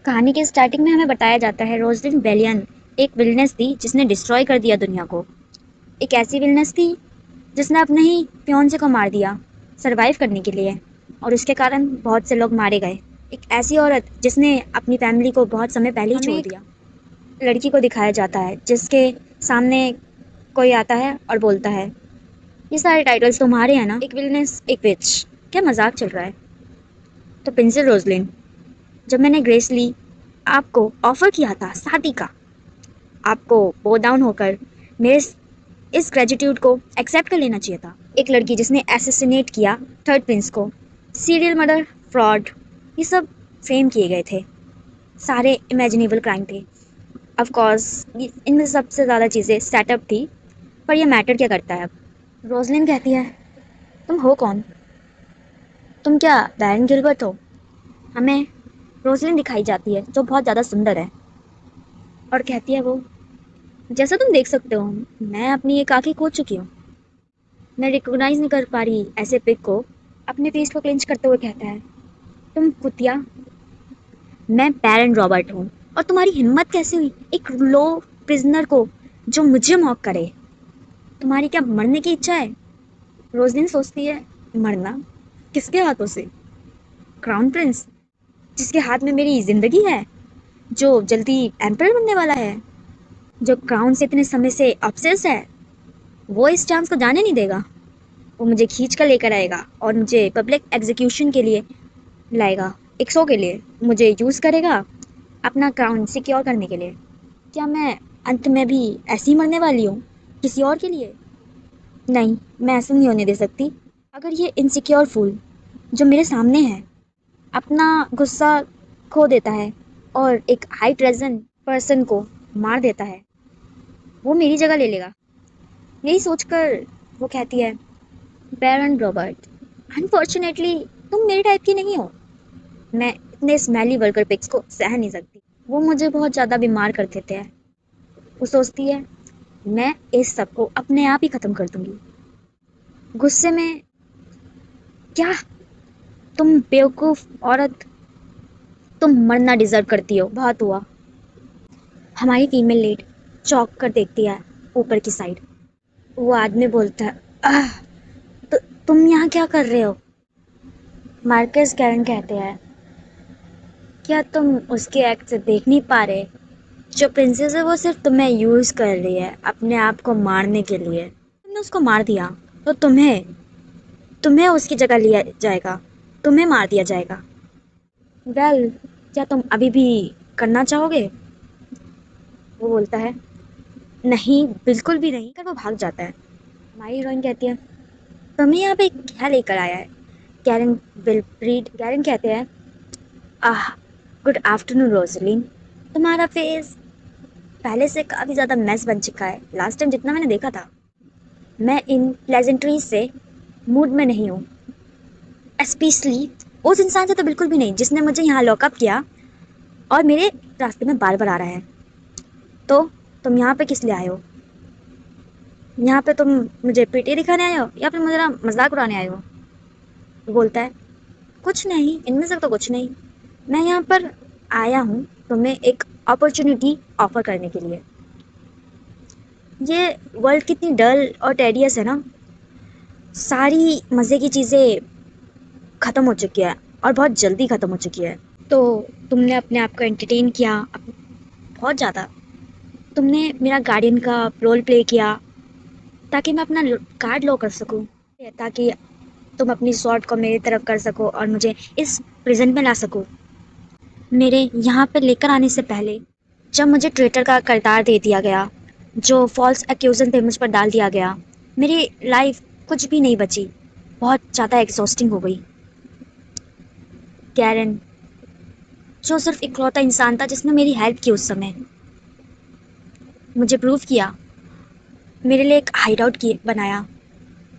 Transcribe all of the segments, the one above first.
कहानी के स्टार्टिंग में हमें बताया जाता है रोजलिन बेलियन एक विलनेस थी जिसने डिस्ट्रॉय कर दिया दुनिया को। एक ऐसी विलनेस थी जिसने अपने ही फियांसे को मार दिया सरवाइव करने के लिए, और उसके कारण बहुत से लोग मारे गए। एक ऐसी औरत जिसने अपनी फैमिली को बहुत समय पहले ही छोड़ दिया। लड़की को दिखाया जाता है जिसके सामने कोई आता है और बोलता है, ये सारे टाइटल्स तुम्हारे हैं ना, एक विलनेस एक विच, क्या मजाक चल रहा है। तो प्रिंसेस रोजलिन, जब मैंने ग्रेस ली आपको ऑफर किया था शादी का, आपको बो डाउन होकर मेरे इस ग्रेटिट्यूड को एक्सेप्ट कर लेना चाहिए था। एक लड़की जिसने एसेसिनेट किया थर्ड प्रिंस को, सीरियल मर्डर, फ्रॉड, ये सब फ्रेम किए गए थे, सारे इमेजिनेबल क्राइम थे। ऑफ कोर्स इनमें सबसे ज़्यादा चीज़ें सेटअप थी, पर ये मैटर क्या करता है अब। रोजलिन कहती है, तुम हो कौन? तुम क्या बैरन गिलबर्ट हो? हमें रोजलिन दिखाई जाती है जो बहुत ज़्यादा सुंदर है, और कहती है वो, जैसा तुम देख सकते हो मैं अपनी एक आंखें खो चुकी हूँ। मैं रिकॉग्नाइज नहीं कर पा रही ऐसे पिक को। अपने फेस को क्लेंच करते हुए कहता है, तुम कुतिया, मैं बैरन रॉबर्ट हूँ, और तुम्हारी हिम्मत कैसे हुई एक लो प्रिजनर को जो मुझे मॉक करे? तुम्हारी क्या मरने की इच्छा है? रोजलिन सोचती है, मरना किसके हाथों से? क्राउन प्रिंस जिसके हाथ में मेरी जिंदगी है, जो जल्दी एम्परर बनने वाला है, जो क्राउन से इतने समय से ऑब्सेस्ड है, वो इस चांस को जाने नहीं देगा। वो मुझे खींच कर लेकर आएगा और मुझे पब्लिक एग्जीक्यूशन के लिए लाएगा, एक शो के लिए मुझे यूज़ करेगा अपना क्राउन सिक्योर करने के लिए। क्या मैं अंत में भी ऐसी ही मरने वाली हूँ किसी और के लिए? नहीं, मैं ऐसा नहीं होने दे सकती। अगर ये इनसिक्योर फूल जो मेरे सामने है अपना गुस्सा खो देता है और एक हाई ट्रेजन पर्सन को मार देता है, वो मेरी जगह ले लेगा। यही सोचकर वो कहती है, बैरन रॉबर्ट, अनफॉर्चुनेटली तुम मेरे टाइप की नहीं हो। मैं इतने स्मेली वर्कर पिग्स को सह नहीं सकती, वो मुझे बहुत ज़्यादा बीमार कर देते हैं। वो सोचती है, मैं इस सब को अपने आप ही ख़त्म कर दूंगी। गुस्से में, क्या तुम बेवकूफ़ औरत, तुम मरना डिजर्व करती हो, बहुत हुआ। हमारी फीमेल लीड चौंक कर देखती है ऊपर की साइड। वो आदमी बोलता है, आह, तो तुम यहाँ क्या कर रहे हो? मार्कस कैरन कहते हैं, क्या तुम उसके एक्ट से देख नहीं पा रहे? जो प्रिंसेस है वो सिर्फ तुम्हें यूज कर रही है अपने आप को मारने के लिए। तुमने उसको मार दिया तो तुम्हें तुम्हें उसकी जगह लिया जाएगा, तुम्हें मार दिया जाएगा। वेल, क्या तुम अभी भी करना चाहोगे? वो बोलता है, नहीं, बिल्कुल भी नहीं, कर वो भाग जाता है। हमारी हीरोइन कहती है, तुम्हें यहाँ पे क्या लेकर आया है? कैरन विलफ्रीड कैरन कहते हैं, आह, गुड आफ्टरनून रोजलिन, तुम्हारा फेस पहले से काफ़ी ज़्यादा मैस बन चुका है लास्ट टाइम जितना मैंने देखा था। मैं इन प्लेजेंट्रीज से मूड में नहीं हूँ, स्पेशली उस इंसान से तो बिल्कुल भी नहीं जिसने मुझे यहाँ लॉकअप किया और मेरे रास्ते में बार बार आ रहा है। तो तुम यहाँ पे किस लिए आए हो? यहाँ पे तुम मुझे पीटी दिखाने आए हो या फिर मेरा मजाक उड़ाने आए हो? वो बोलता है, कुछ नहीं, इनमें से तो कुछ नहीं। मैं यहाँ पर आया हूँ तुम्हें एक अपॉर्चुनिटी ऑफर करने के लिए। ये वर्ल्ड कितनी डल और टेडियस है ना, सारी मज़े की चीज़ें ख़त्म हो चुकी है और बहुत जल्दी ख़त्म हो चुकी है। तो तुमने अपने आप को एंटरटेन किया बहुत ज़्यादा। तुमने मेरा गार्डियन का रोल प्ले किया ताकि मैं अपना कार्ड लो कर सकूं, ताकि तुम अपनी स्वॉर्ड को मेरी तरफ कर सको और मुझे इस प्रिजन में ला सको। मेरे यहाँ पे लेकर आने से पहले जब मुझे ट्रेटर का किरदार दे दिया गया, जो फॉल्स एक्यूजन थे मुझ पर डाल दिया गया, मेरी लाइफ कुछ भी नहीं बची, बहुत ज़्यादा एग्जॉस्टिंग हो गई। कैरन, जो सिर्फ इकलौता इंसान था जिसने मेरी हेल्प की उस समय, मुझे प्रूव किया, मेरे लिए एक हाइड आउट बनाया,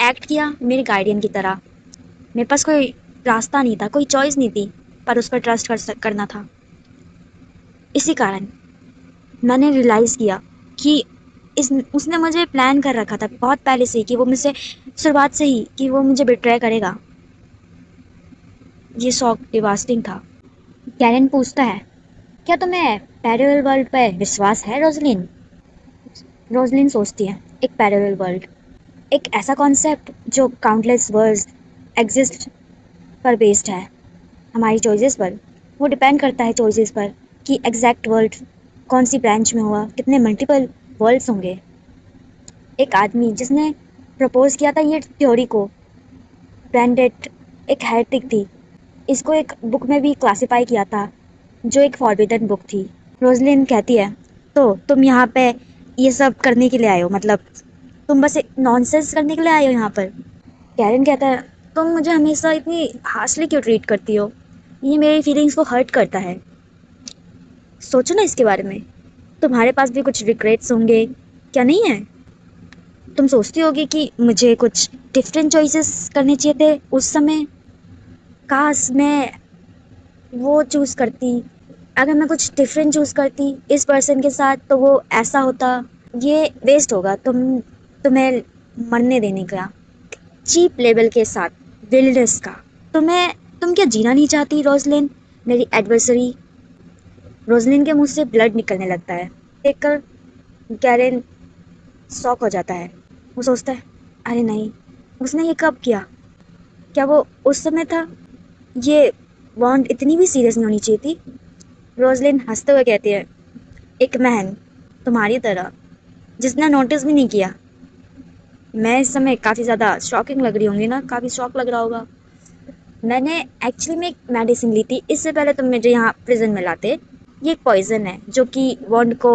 एक्ट किया मेरे गार्डियन की तरह। मेरे पास कोई रास्ता नहीं था, कोई चॉइस नहीं थी, पर उस पर ट्रस्ट करना था। इसी कारण मैंने रियलाइज़ किया कि इस उसने मुझे प्लान कर रखा था बहुत पहले से ही कि वो मुझसे शुरुआत से ही कि वो मुझे बिट्रे करेगा। ये शॉक डिवास्टिंग था। कैरन पूछता है, क्या तुम्हें पैरेलल वर्ल्ड पर विश्वास है रोजलिन? रोजलिन सोचती है, एक पैरेलल वर्ल्ड, एक ऐसा कॉन्सेप्ट जो काउंटलेस वर्ल्ड्स एग्जिस्ट पर बेस्ड है, हमारी चॉइसेस पर। वो डिपेंड करता है चॉइसेस पर कि एग्जैक्ट वर्ल्ड कौन सी ब्रांच में हुआ, कितने मल्टीपल वर्ल्ड्स होंगे। एक आदमी जिसने प्रपोज किया था ये थ्योरी को, ब्रैंडेट, एक हेरेटिक थी। इसको एक बुक में भी क्लासिफाई किया था जो एक फॉरबिडन बुक थी। रोजलिन कहती है, तो तुम यहाँ पे ये सब करने के लिए आए हो, मतलब तुम बस नॉनसेंस करने के लिए आए हो यहाँ पर? कैरन कहता है, तुम मुझे हमेशा इतनी हार्शली क्यों ट्रीट करती हो? ये मेरी फीलिंग्स को हर्ट करता है। सोचो ना इसके बारे में, तुम्हारे पास भी कुछ रिग्रेट्स होंगे, क्या नहीं है? तुम सोचती होगी कि मुझे कुछ डिफरेंट चॉइसेस करने चाहिए थे उस समय, काश मैं वो चूज़ करती, अगर मैं कुछ डिफरेंट चूज़ करती इस पर्सन के साथ तो वो ऐसा होता। ये वेस्ट होगा तुम्हें मरने देने का, चीप लेवल के साथ विल्डनेस का। तुम क्या जीना नहीं चाहती रोजलिन, मेरी एडवर्सरी? रोजलिन के मुंह से ब्लड निकलने लगता है देखकर। कैरन शॉक हो जाता है। वो सोचता है, अरे नहीं, उसने ये कब किया? क्या वो उस समय था? ये बॉन्ड इतनी भी सीरियस नहीं होनी चाहिए थी। रोजलिन हंसते हुए कहती है, एक मैन तुम्हारी तरह जिसने नोटिस भी नहीं किया। मैं इस समय काफ़ी ज़्यादा शॉकिंग लग रही होंगी ना, काफ़ी शॉक लग रहा होगा। मैंने एक्चुअली में एक मेडिसिन ली थी इससे पहले तुम मुझे यहाँ प्रिजन में लाते। ये एक पॉइजन है जो कि बॉन्ड को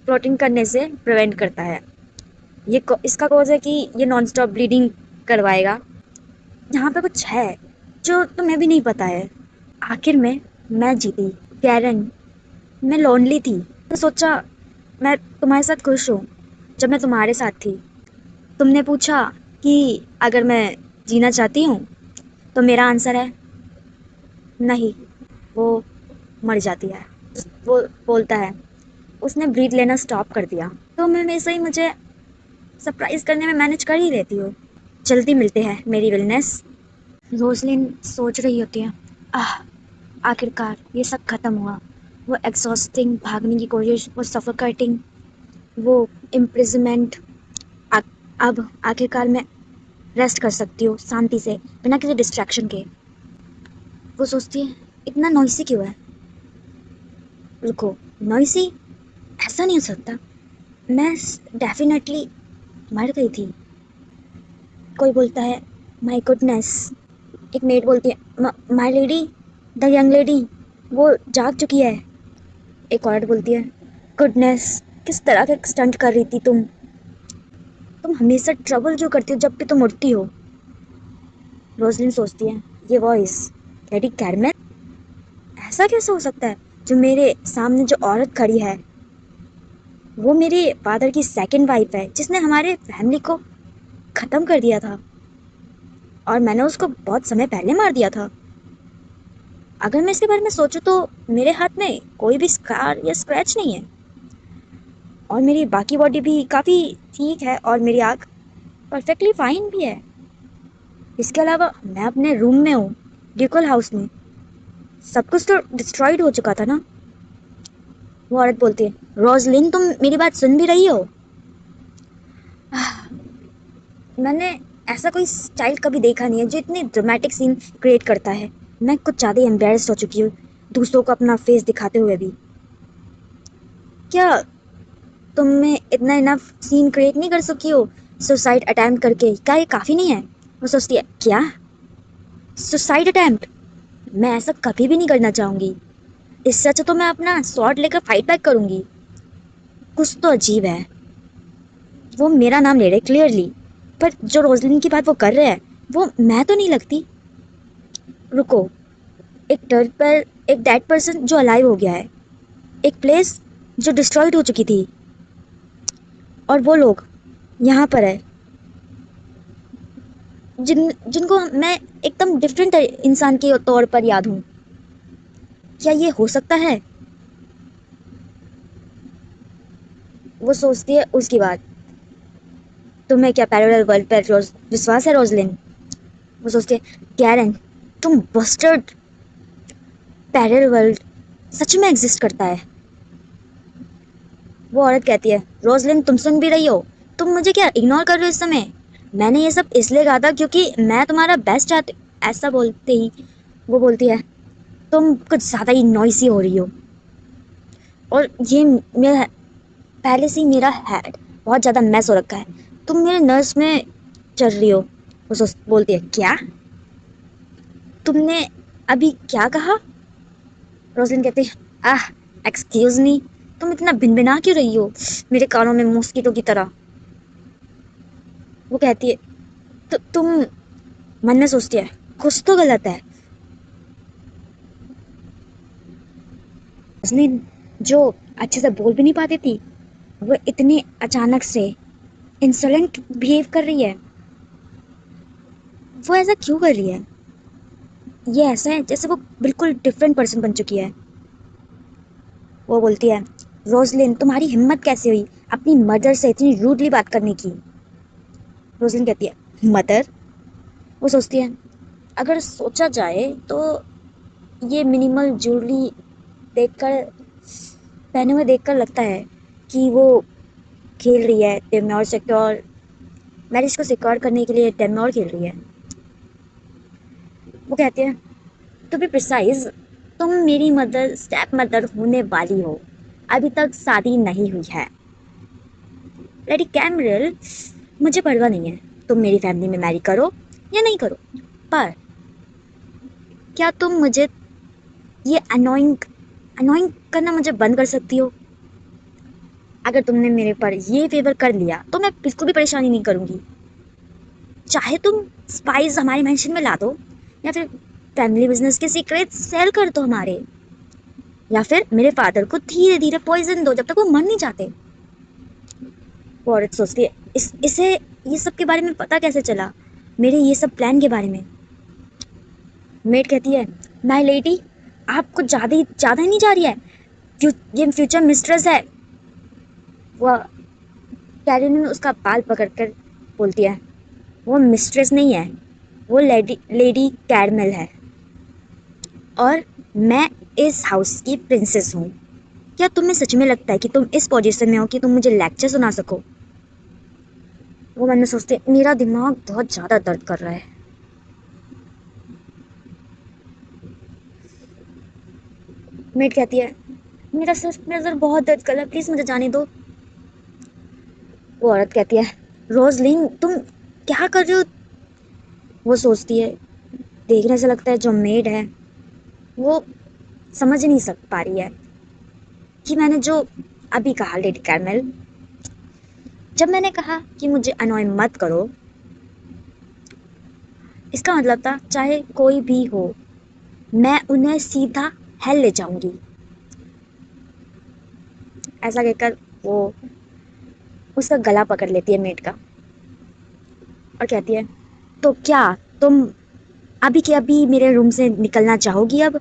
प्रोटीन करने से प्रिवेंट करता है। इसका कॉज है कि ये नॉन स्टॉप ब्लीडिंग करवाएगा। यहाँ पे कुछ है जो तुम्हें भी नहीं पता है। आखिर में मैं जीती कैरन। मैं लोनली थी तो सोचा मैं तुम्हारे साथ खुश हूँ। जब मैं तुम्हारे साथ थी तुमने पूछा कि अगर मैं जीना चाहती हूँ तो मेरा आंसर है नहीं, वो मर जाती है। वो बोलता है, उसने ब्रीथ लेना स्टॉप कर दिया। तो मैं वैसे ही मुझे सरप्राइज करने में मैनेज कर ही लेती हूँ। जल्दी मिलते हैं मेरी विलनेस। रोजलिन सोच रही होती है, आह, आखिरकार ये सब खत्म हुआ। वो एग्जॉस्टिंग भागने की कोशिश, वो सफोकेटिंग, वो इम्प्रिजमेंट। अब आखिरकार मैं रेस्ट कर सकती हूँ शांति से, बिना किसी डिस्ट्रैक्शन के। वो सोचती है, इतना नॉइसी क्यों है? रुको, नॉइसी? ऐसा नहीं हो सकता, मैं डेफिनेटली मर गई थी। कोई बोलता है, माय गुडनेस। एक मेड बोलती है, my lady, the young lady, वो जाग चुकी है। एक औरत बोलती है, गुडनेस, किस तरह के स्टंट कर रही थी तुम हमेशा ट्रबल जो करती हो जब भी तुम उड़ती हो। रोजलिन सोचती है, ये वॉइस, लेडी कैरमेल, ऐसा कैसे हो सकता है? जो मेरे सामने जो औरत खड़ी है वो मेरे फादर की सेकंड वाइफ है जिसने हमारे फैमिली को ख़त्म कर दिया था, और मैंने उसको बहुत समय पहले मार दिया था। अगर मैं इसके बारे में सोचूं तो मेरे हाथ में कोई भी स्कार या स्क्रैच नहीं है, और मेरी बाकी बॉडी भी काफ़ी ठीक है, और मेरी आँख परफेक्टली फाइन भी है। इसके अलावा मैं अपने रूम में हूँ, ड्यूकल हाउस में। सब कुछ तो डिस्ट्रॉयड हो चुका था ना। वो औरत बोलती है, रोजलिन तुम मेरी बात सुन भी रही हो? मैंने ऐसा कोई चाइल्ड कभी देखा नहीं है जो इतनी ड्रामेटिक सीन क्रिएट करता है। मैं कुछ ज़्यादा एम्बेरस्ड हो चुकी हूँ दूसरों को अपना फेस दिखाते हुए भी। क्या तुम्हें इतना इनफ सीन क्रिएट नहीं कर सकी हो सुसाइड अटेम्प्ट करके? क्या ये काफ़ी नहीं है? वो सोचती है, क्या सुसाइड अटेम्प्ट? मैं ऐसा कभी भी नहीं करना चाहूँगी। इससे अच्छा तो मैं अपना स्वॉर्ड लेकर फाइट बैक करूँगी। कुछ तो अजीब है। वो मेरा नाम ले रहे क्लियरली, पर जो रोजलिन की बात वो कर रहे हैं वो मैं तो नहीं लगती। रुको, एक डेड पर्सन जो अलाइव हो गया है, एक प्लेस जो डिस्ट्रॉयड हो चुकी थी, और वो लोग यहाँ पर है जिनको मैं एकदम डिफरेंट इंसान के तौर पर याद हूँ। क्या ये हो सकता है? वो सोचती है उसकी बात। तुम्हें क्या पैरेलल वर्ल्ड पर विश्वास है रोजलिन? वो सोचती है, कैरन, तुम बस्टर्ड पैरेलल वर्ल्ड सच में एग्जिस्ट करता है। वो औरत कहती है, रोजलिन तुम सुन भी रही हो? तुम मुझे क्या इग्नोर कर रहे हो इस समय? मैंने ये सब इसलिए कहा था क्योंकि मैं तुम्हारा बेस्ट चाहती। ऐसा बोलते ही वो बोलती है, तुम कुछ ज्यादा ही नॉइसी हो रही हो, और ये मेरा पहले से ही मेरा हेड बहुत ज्यादा मैस हो रखा है, तुम मेरे नर्व्स में चल रही हो। वो बोलती है, क्या? तुमने अभी क्या कहा? रोजलिन कहती है, आह, एक्सक्यूज मी, तुम इतना भिनभिना क्यों रही हो मेरे कानों में मॉस्किटो की तरह? वो कहती है, तो तुम मन में सोचती है, कुछ तो गलत है। रोजलिन, जो अच्छे से बोल भी नहीं पाती थी, वो इतनी अचानक से इंसोलेंट बिहेव कर रही है। वो ऐसा क्यों कर रही है? ये ऐसा है जैसे वो बिल्कुल डिफरेंट पर्सन बन चुकी है। वो बोलती है, रोजलिन तुम्हारी हिम्मत कैसे हुई अपनी मदर से इतनी रूडली बात करने की? रोजलिन कहती है, मदर? वो सोचती है, अगर सोचा जाए तो ये मिनिमल ज्वेलरी देखकर, पहने हुए देखकर लगता है कि वो खेल रही है डेम्योर सिक्योर, मैरिज को सिक्योर करने के लिए डेम्योर खेल रही है। वो कहती है, टू बी प्रिसाइज, तुम मेरी मदर, स्टेप मदर होने वाली हो, अभी तक शादी नहीं हुई है। लेडी कैमरल, मुझे परवाह नहीं है तुम मेरी फैमिली में मैरी करो या नहीं करो, पर क्या तुम मुझे ये अनोइंग अनोइंग करना मुझे बंद कर सकती हो? अगर तुमने मेरे पर ये फेवर कर लिया तो मैं बिल्कुल भी परेशानी नहीं करूंगी। चाहे तुम स्पाइस हमारे मेंशन में ला दो, या फिर फैमिली बिजनेस के सीक्रेट सेल कर दो हमारे, या फिर मेरे फादर को धीरे धीरे पॉइजन दो जब तक वो मर नहीं जाते। वो औरत सोचती है, इसे ये सब के बारे में पता कैसे चला, मेरे ये सब प्लान के बारे में? मेड कहती है, माय लेडी, आप कुछ ज्यादा ही नहीं जा रही है? ये फ्यूचर मिस्ट्रेस है। वो कैरोलिन उसका बाल पकड़कर बोलती है, वो मिस्ट्रेस नहीं है, वो लेडी लेडी कैरमेल है, और मैं इस हाउस की प्रिंसेस हूँ। क्या तुम्हें सच में लगता है कि तुम इस पोजीशन में हो कि तुम मुझे लेक्चर सुना सको? वो मन में सोचते, मेरा दिमाग बहुत ज्यादा दर्द कर रहा है। मेड कहती है, मेरा सर बहुत दर्द कर रहा है, प्लीज मुझे जाने दो। वो औरत कहती है, रोजलिन तुम क्या कर रही हो? वो सोचती है, देखने से लगता है जो मेड है वो समझ नहीं सक पा रही है कि मैंने जो अभी कहा। लेडी कैरमेल, जब मैंने कहा कि मुझे अनॉय मत करो, इसका मतलब था चाहे कोई भी हो, मैं उन्हें सीधा हेल ले जाऊंगी। ऐसा कहकर वो उसका गला पकड़ लेती है मेड का, और कहती है, तो क्या तुम अभी के अभी मेरे रूम से निकलना चाहोगी अब?